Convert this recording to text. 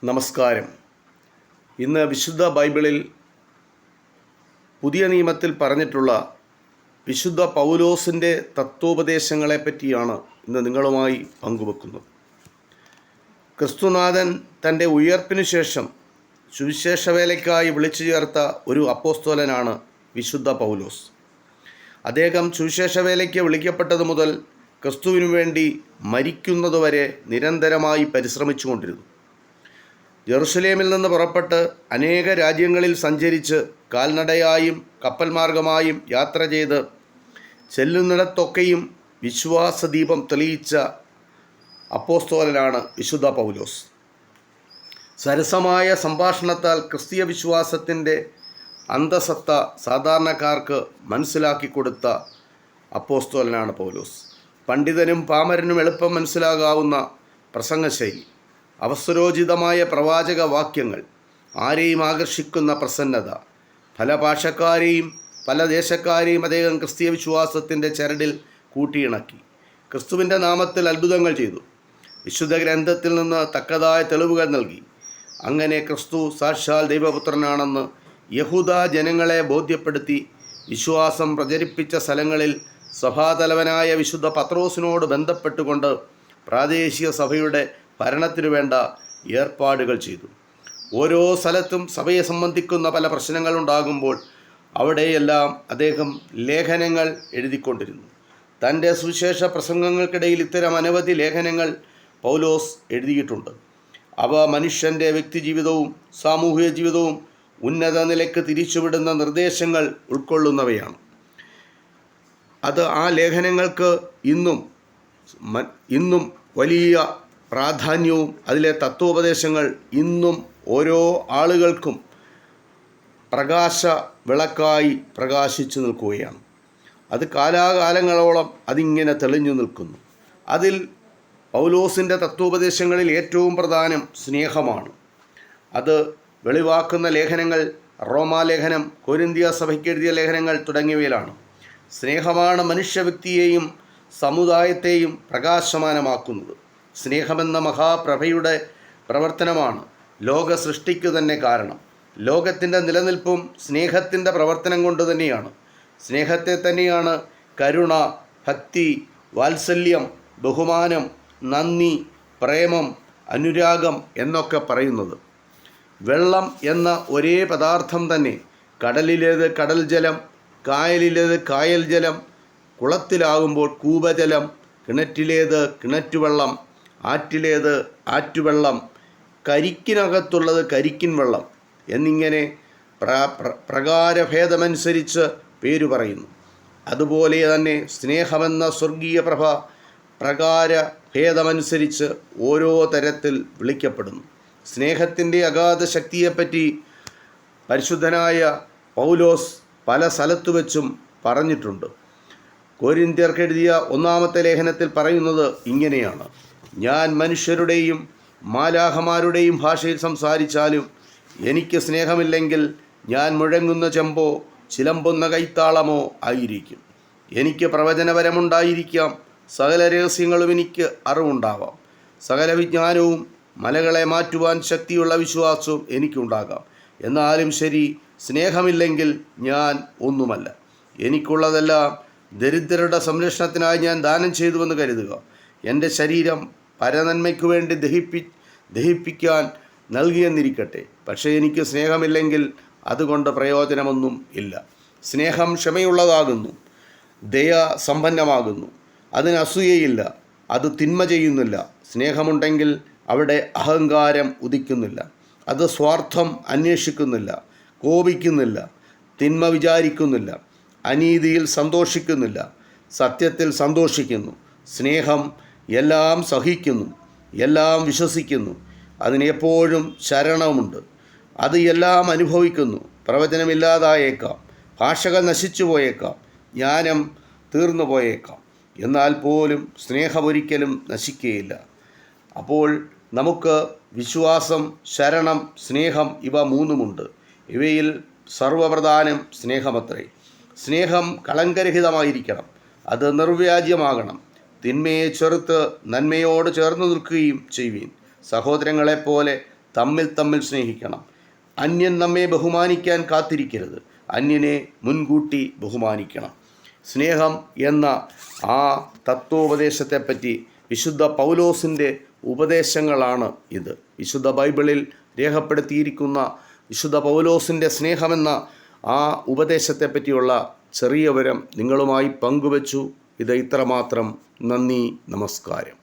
നമസ്കാരം. ഇന്ന് വിശുദ്ധ ബൈബിളിൽ പുതിയ നിയമത്തിൽ പറഞ്ഞിട്ടുള്ള വിശുദ്ധ പൗലോസിൻ്റെ തത്വോപദേശങ്ങളെ പറ്റിയാണ് ഇന്ന് നിങ്ങളുമായി പങ്കുവെക്കുന്നത്. ക്രിസ്തുനാഥൻ തൻ്റെ ഉയർപ്പിനു ശേഷം സുവിശേഷ വേലയ്ക്കായി വിളിച്ചു ചേർത്ത ഒരു അപ്പോസ്തലനാണ് വിശുദ്ധ പൗലോസ്. അദ്ദേഹം സുവിശേഷ വേലയ്ക്ക് വിളിക്കപ്പെട്ടത് മുതൽ ക്രിസ്തുവിനു വേണ്ടി മരിക്കുന്നതുവരെ നിരന്തരമായി പരിശ്രമിച്ചുകൊണ്ടിരുന്നു. ജെറുസലേമിൽ നിന്ന് പുറപ്പെട്ട് അനേക രാജ്യങ്ങളിൽ സഞ്ചരിച്ച് കാൽനടയായും കപ്പൽ മാർഗമായും യാത്ര ചെയ്ത് ചെല്ലുന്നിടത്തൊക്കെയും വിശ്വാസദീപം തെളിയിച്ച അപ്പോസ്തലനാണ് വിശുദ്ധ പൗലോസ്. സരസമായ സംഭാഷണത്താൽ ക്രിസ്തീയ വിശ്വാസത്തിൻ്റെ അന്തസത്ത സാധാരണക്കാർക്ക് മനസ്സിലാക്കി കൊടുത്ത അപ്പോസ്തലനാണ് പൗലോസ്. പണ്ഡിതനും പാമരനും എളുപ്പം മനസ്സിലാകാവുന്ന പ്രസംഗശൈലി, അവസരോചിതമായ പ്രവാചക വാക്യങ്ങൾ, ആരെയും ആകർഷിക്കുന്ന പ്രസന്നത, പല ഭാഷക്കാരെയും പല ദേശക്കാരെയും അദ്ദേഹം ക്രിസ്തീയ വിശ്വാസത്തിൻ്റെ ചരടിൽ കൂട്ടിയിണക്കി. ക്രിസ്തുവിൻ്റെ നാമത്തിൽ അത്ഭുതങ്ങൾ ചെയ്തു. വിശുദ്ധ ഗ്രന്ഥത്തിൽ നിന്ന് തക്കതായ തെളിവുകൾ നൽകി. അങ്ങനെ ക്രിസ്തു സാക്ഷാൽ ദൈവപുത്രനാണെന്ന് യഹൂദ ജനങ്ങളെ ബോധ്യപ്പെടുത്തി വിശ്വാസം പ്രചരിപ്പിച്ച സ്ഥലങ്ങളിൽ സഭാതലവനായ വിശുദ്ധ പത്രോസിനോട് ബന്ധപ്പെട്ടുകൊണ്ട് പ്രാദേശിക സഭയുടെ ഭരണത്തിനു വേണ്ട ഏർപ്പാടുകൾ ചെയ്തു. ഓരോ സ്ഥലത്തും സഭയെ സംബന്ധിക്കുന്ന പല പ്രശ്നങ്ങളുണ്ടാകുമ്പോൾ അവിടെയെല്ലാം അദ്ദേഹം ലേഖനങ്ങൾ എഴുതിക്കൊണ്ടിരുന്നു. തൻ്റെ സുവിശേഷ പ്രസംഗങ്ങൾക്കിടയിൽ ഇത്തരം അനവധി ലേഖനങ്ങൾ പൗലോസ് എഴുതിയിട്ടുണ്ട്. അവ മനുഷ്യൻ്റെ വ്യക്തിജീവിതവും സാമൂഹിക ജീവിതവും ഉന്നത നിലയ്ക്ക് തിരിച്ചുവിടുന്ന നിർദ്ദേശങ്ങൾ ഉൾക്കൊള്ളുന്നവയാണ്. ആ ലേഖനങ്ങൾക്ക് ഇന്നും വലിയ പ്രാധാന്യവും അതിലെ തത്വോപദേശങ്ങൾ ഇന്നും ഓരോ ആളുകൾക്കും പ്രകാശ വിളക്കായി പ്രകാശിച്ചു നിൽക്കുകയാണ്. അത് കാലാകാലങ്ങളോളം അതിങ്ങനെ തെളിഞ്ഞു നിൽക്കുന്നു. അതിൽ പൗലോസിൻ്റെ തത്വോപദേശങ്ങളിൽ ഏറ്റവും പ്രധാനം സ്നേഹമാണ്. അത് വെളിവാക്കുന്ന ലേഖനങ്ങൾ റോമാലേഖനം, കൊരിന്ത്യ സഭയ്ക്ക് എഴുതിയ ലേഖനങ്ങൾ തുടങ്ങിയവയിലാണ്. സ്നേഹമാണ് മനുഷ്യവ്യക്തിയെയും സമുദായത്തെയും പ്രകാശമാനമാക്കുന്നത്. സ്നേഹമെന്ന മഹാപ്രഭയുടെ പ്രവർത്തനമാണ് ലോക സൃഷ്ടിക്കു തന്നെ കാരണം. ലോകത്തിൻ്റെ നിലനിൽപ്പും സ്നേഹത്തിൻ്റെ പ്രവർത്തനം കൊണ്ട് തന്നെയാണ്. സ്നേഹത്തെ തന്നെയാണ് കരുണ, ഭക്തി, വാത്സല്യം, ബഹുമാനം, നന്ദി, പ്രേമം, അനുരാഗം എന്നൊക്കെ പറയുന്നത്. വെള്ളം എന്ന ഒരേ പദാർത്ഥം തന്നെ കടലിലേത് കടൽ ജലം, കായലിലേത് കായൽ ജലം, കുളത്തിലാകുമ്പോൾ കൂപജലം, കിണറ്റിലേത് കിണറ്റുവെള്ളം, ആറ്റിലേത് ആറ്റുവെള്ളം, കരിക്കിനകത്തുള്ളത് കരിക്കിൻ വെള്ളം എന്നിങ്ങനെ പ്രകാരഭേദമനുസരിച്ച് പേരു പറയുന്നു. അതുപോലെ തന്നെ സ്നേഹമെന്ന സ്വർഗീയ പ്രഭ പ്രകാരഭേദമനുസരിച്ച് ഓരോ തരത്തിൽ വിളിക്കപ്പെടുന്നു. സ്നേഹത്തിൻ്റെ അഗാധ ശക്തിയെപ്പറ്റി പരിശുദ്ധനായ പൗലോസ് പല സ്ഥലത്തു വച്ചും പറഞ്ഞിട്ടുണ്ട്. കൊരിന്ത്യർക്ക് എഴുതിയ 1-ാമത്തെ ലേഖനത്തിൽ പറയുന്നത് ഇങ്ങനെയാണ്: ഞാൻ മനുഷ്യരുടെയും മാലാഖമാരുടെയും ഭാഷയിൽ സംസാരിച്ചാലും എനിക്ക് സ്നേഹമില്ലെങ്കിൽ ഞാൻ മുഴങ്ങുന്ന ചെമ്പോ ചിലമ്പുന്ന കൈത്താളമോ ആയിരിക്കും. എനിക്ക് പ്രവചനപരമുണ്ടായിരിക്കാം, സകല രഹസ്യങ്ങളും എനിക്ക് അറിവുണ്ടാവാം, സകല വിജ്ഞാനവും മലകളെ മാറ്റുവാൻ ശക്തിയുള്ള വിശ്വാസവും എനിക്കുണ്ടാകാം. എന്നാലും ശരി, സ്നേഹമില്ലെങ്കിൽ ഞാൻ ഒന്നുമല്ല. എനിക്കുള്ളതെല്ലാം ദരിദ്രരുടെ സംരക്ഷണത്തിനായി ഞാൻ ദാനം ചെയ്തുവെന്ന് കരുതുക. എൻ്റെ ശരീരം പരനന്മയ്ക്കു വേണ്ടി ദഹിപ്പിക്കാൻ നൽകിയെന്നിരിക്കട്ടെ. പക്ഷേ എനിക്ക് സ്നേഹമില്ലെങ്കിൽ അതുകൊണ്ട് പ്രയോജനമൊന്നും ഇല്ല. സ്നേഹം ക്ഷമയുള്ളതാകുന്നു, ദയ സമ്പന്നമാകുന്നു, അതിന് അസൂയയില്ല, അത് തിന്മ ചെയ്യുന്നില്ല. സ്നേഹമുണ്ടെങ്കിൽ അവിടെ അഹങ്കാരം ഉദിക്കുന്നില്ല, അത് സ്വാർത്ഥം അന്വേഷിക്കുന്നില്ല, കോപിക്കുന്നില്ല, തിന്മ വിചാരിക്കുന്നില്ല, അനീതിയിൽ സന്തോഷിക്കുന്നില്ല, സത്യത്തിൽ സന്തോഷിക്കുന്നു. സ്നേഹം എല്ലാം സഹിക്കുന്നു, എല്ലാം വിശ്വസിക്കുന്നു, അതിനെപ്പോഴും ശരണമുണ്ട്, അത് എല്ലാം അനുഭവിക്കുന്നു. പ്രവചനമില്ലാതായേക്കാം, ഭാഷകൾ നശിച്ചു പോയേക്കാം, ജ്ഞാനം തീർന്നു പോയേക്കാം, എന്നാൽ പോലും സ്നേഹമൊരിക്കലും നശിക്കുകയില്ല. അപ്പോൾ നമുക്ക് വിശ്വാസം, ശരണം, സ്നേഹം ഇവ മൂന്നുമുണ്ട്. ഇവയിൽ സർവപ്രധാനം സ്നേഹമത്രേ. സ്നേഹം കളങ്കരഹിതമായിരിക്കണം, അത് നിർവ്യാജ്യമാകണം. തിന്മയെ ചെറുത്ത് നന്മയോട് ചേർന്ന് നിൽക്കുകയും ചെയ്യുവീൻ. സഹോദരങ്ങളെപ്പോലെ തമ്മിൽ തമ്മിൽ സ്നേഹിക്കണം. അന്യൻ നമ്മെ ബഹുമാനിക്കാൻ കാത്തിരിക്കരുത്, അന്യനെ മുൻകൂട്ടി ബഹുമാനിക്കണം. സ്നേഹം എന്ന ആ തത്വോപദേശത്തെപ്പറ്റി വിശുദ്ധ പൗലോസിൻ്റെ ഉപദേശങ്ങളാണ് ഇത്. വിശുദ്ധ ബൈബിളിൽ രേഖപ്പെടുത്തിയിരിക്കുന്ന വിശുദ്ധ പൗലോസിൻ്റെ സ്നേഹമെന്ന ആ ഉപദേശത്തെപ്പറ്റിയുള്ള ചെറിയ വിവരം നിങ്ങളുമായി പങ്കുവച്ചു. ഇത് ഇത്രമാത്രം. നന്ദി, നമസ്കാരം.